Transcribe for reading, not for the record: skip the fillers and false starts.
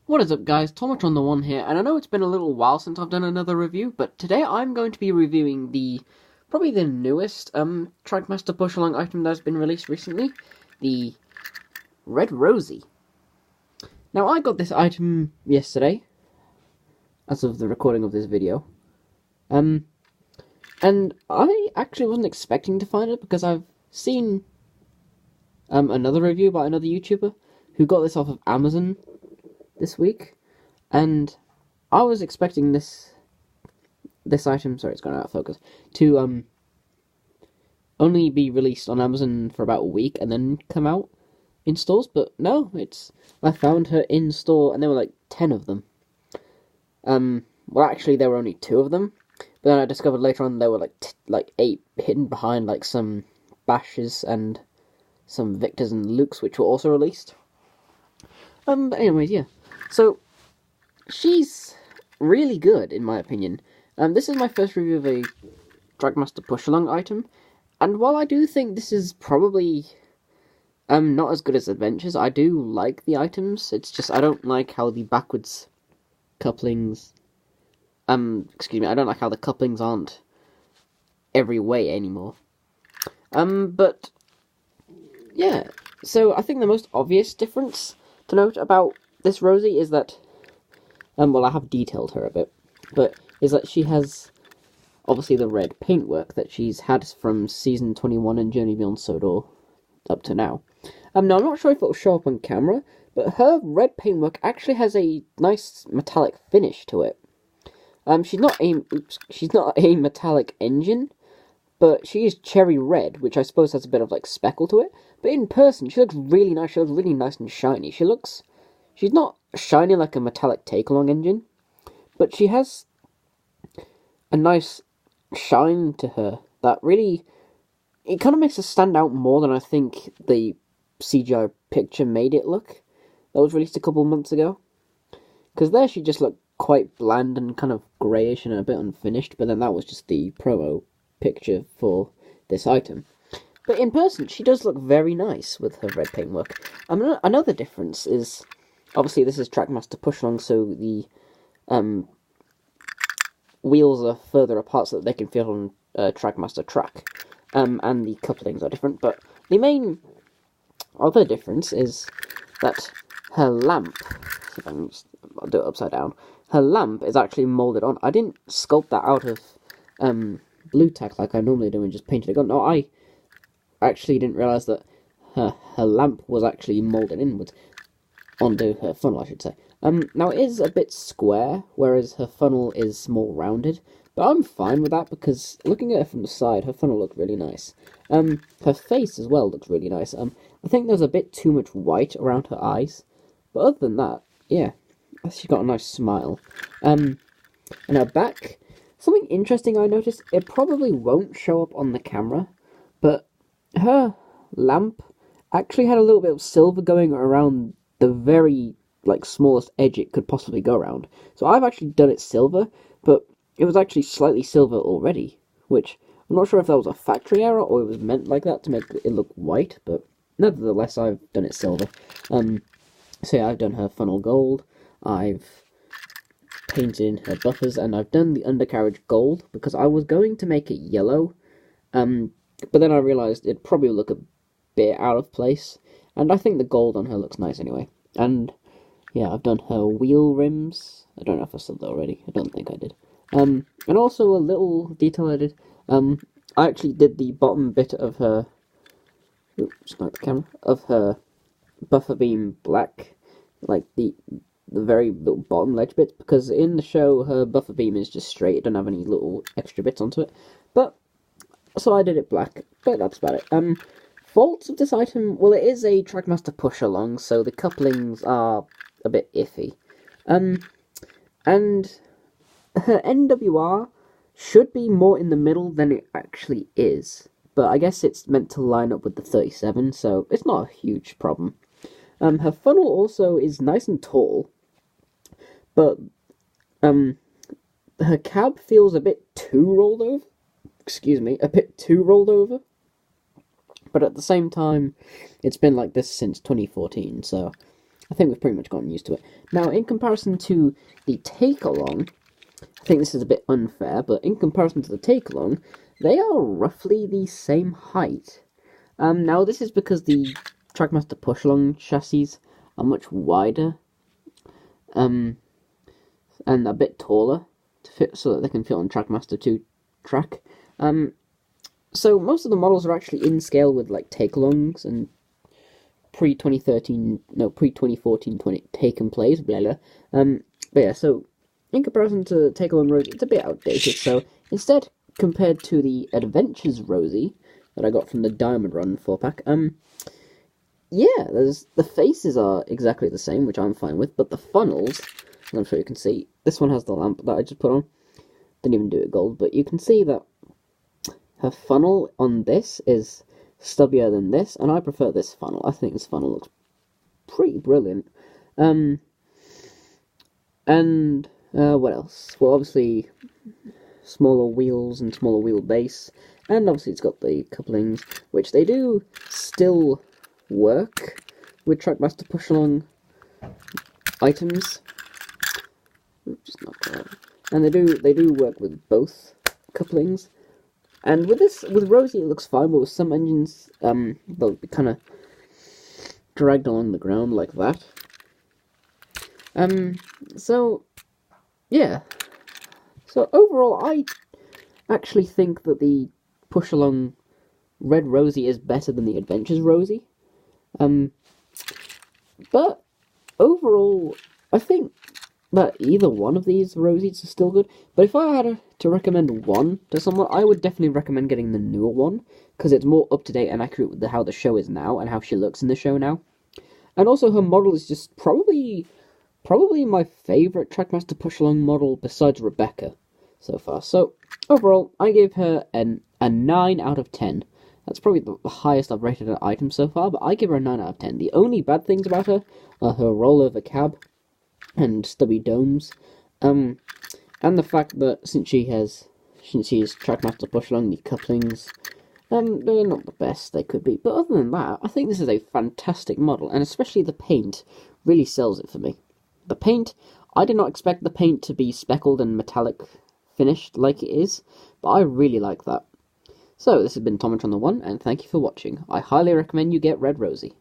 What is up, guys? Tomatron the One here, and I know it's been a little while since I've done another review, but today I'm going to be reviewing probably the newest Trackmaster push-along item that's been released recently, the Red Rosie. Now, I got this item yesterday, as of the recording of this video, and I actually wasn't expecting to find it because I've seen another review by another YouTuber who got this off of Amazon this week, and I was expecting this item, sorry, it's gone out of focus, to only be released on Amazon for about a week and then come out in stores, but no, I found her in store and there were like 10 of them. Well, actually there were only 2 of them, but then I discovered later on there were like 8 hidden behind like some Bashes and some Victors and Lukes, which were also released. But anyways, yeah. So, she's really good, in my opinion. This is my first review of a Trackmaster push-along item, and while I do think this is probably not as good as Adventures, I do like the items. It's just I don't like how the backwards couplings... I don't like how the couplings aren't every way anymore. But, yeah, so I think the most obvious difference to note about this Rosie is that, well, I have detailed her a bit, but is that she has, obviously, the red paintwork that she's had from Season 21 and Journey Beyond Sodor up to now. Now, I'm not sure if it'll show up on camera, but her red paintwork actually has a nice metallic finish to it. She's not a metallic engine, but she is cherry red, which I suppose has a bit of, like, speckle to it. But in person, she looks really nice. She looks really nice and shiny. She's not shiny like a metallic take-along engine, but she has a nice shine to her that really... It kind of makes her stand out more than I think the CGI picture made it look. That was released a couple of months ago. Because there she just looked quite bland and kind of greyish and a bit unfinished, but then that was just the promo picture for this item. But in person, she does look very nice with her red paintwork. Another difference is, obviously this is Trackmaster push-along, so the wheels are further apart so that they can fit on Trackmaster track. And the couplings are different, but the main other difference is that her lamp, I'll do it upside down, her lamp is actually moulded on. I didn't sculpt that out of blue tack like I normally do and just painted it on. No, I actually didn't realise that her lamp was actually moulded inwards onto her funnel, I should say. Now it is a bit square, whereas her funnel is more rounded, but I'm fine with that because looking at her from the side, her funnel looked really nice. Her face as well looks really nice. I think there's a bit too much white around her eyes, but other than that, yeah, she's got a nice smile. And her back, something interesting I noticed, it probably won't show up on the camera, but her lamp actually had a little bit of silver going around the very, smallest edge it could possibly go around. So I've actually done it silver, but it was actually slightly silver already, which I'm not sure if that was a factory error or it was meant like that to make it look white, but nevertheless, I've done it silver. So yeah, I've done her funnel gold, I've painted in her buffers, and I've done the undercarriage gold, because I was going to make it yellow, but then I realised it'd probably look a bit out of place, and I think the gold on her looks nice anyway. And yeah, I've done her wheel rims. I don't know if I said that already. I don't think I did. And also a little detail I did. I actually did the bottom bit of her... Oops, not the camera. Of her buffer beam black. Like the very little bottom ledge bit. Because in the show, her buffer beam is just straight. It doesn't have any little extra bits onto it. But, so I did it black. But that's about it. Faults of this item, well, it is a Trackmaster push-along, so the couplings are a bit iffy. And her NWR should be more in the middle than it actually is, but I guess it's meant to line up with the 37, so it's not a huge problem. Her funnel also is nice and tall, but her cab feels a bit too rolled over. But at the same time, it's been like this since 2014, so I think we've pretty much gotten used to it. Now, in comparison to the take-along, I think this is a bit unfair, but in comparison to the take-along, they are roughly the same height. Now, this is because the Trackmaster push-along chassis are much wider, and a bit taller to fit, so that they can fit on Trackmaster 2 track. So most of the models are actually in scale with like take-alongs and pre-2014 take and plays, blah blah. But yeah, so in comparison to take-along Rosie, it's a bit outdated. So instead, compared to the Adventures Rosie that I got from the Diamond Run 4-pack, yeah, the faces are exactly the same, which I'm fine with, but the funnels, as I'm sure you can see, this one has the lamp that I just put on. Didn't even do it gold, but you can see that her funnel on this is stubbier than this, and I prefer this funnel. I think this funnel looks pretty brilliant. And what else? Well, obviously, smaller wheels and smaller wheelbase, and obviously it's got the couplings, which they do still work with Trackmaster push-along items. Just not that. And they do work with both couplings. And with Rosie, it looks fine, but with some engines, they'll be kind of dragged along the ground like that. So, yeah. So, overall, I actually think that the push-along Red Rosie is better than the Adventures Rosie. But, overall, I think that either one of these Rosies is still good. But if I had to recommend one to someone, I would definitely recommend getting the newer one, because it's more up-to-date and accurate with how the show is now, and how she looks in the show now. And also, her model is just probably my favourite Trackmaster push-along model, besides Rebecca, so far. So, overall, I gave her a 9 out of 10. That's probably the highest I've rated an item so far, but I give her a 9 out of 10. The only bad things about her are her rollover cab and stubby domes, and the fact that since she is Trackmaster push-along, the couplings, they're not the best they could be. But other than that, I think this is a fantastic model, and especially the paint really sells it for me. The paint, I did not expect the paint to be speckled and metallic finished like it is, but I really like that. So, this has been Tomatron the One, and thank you for watching. I highly recommend you get Red Rosie.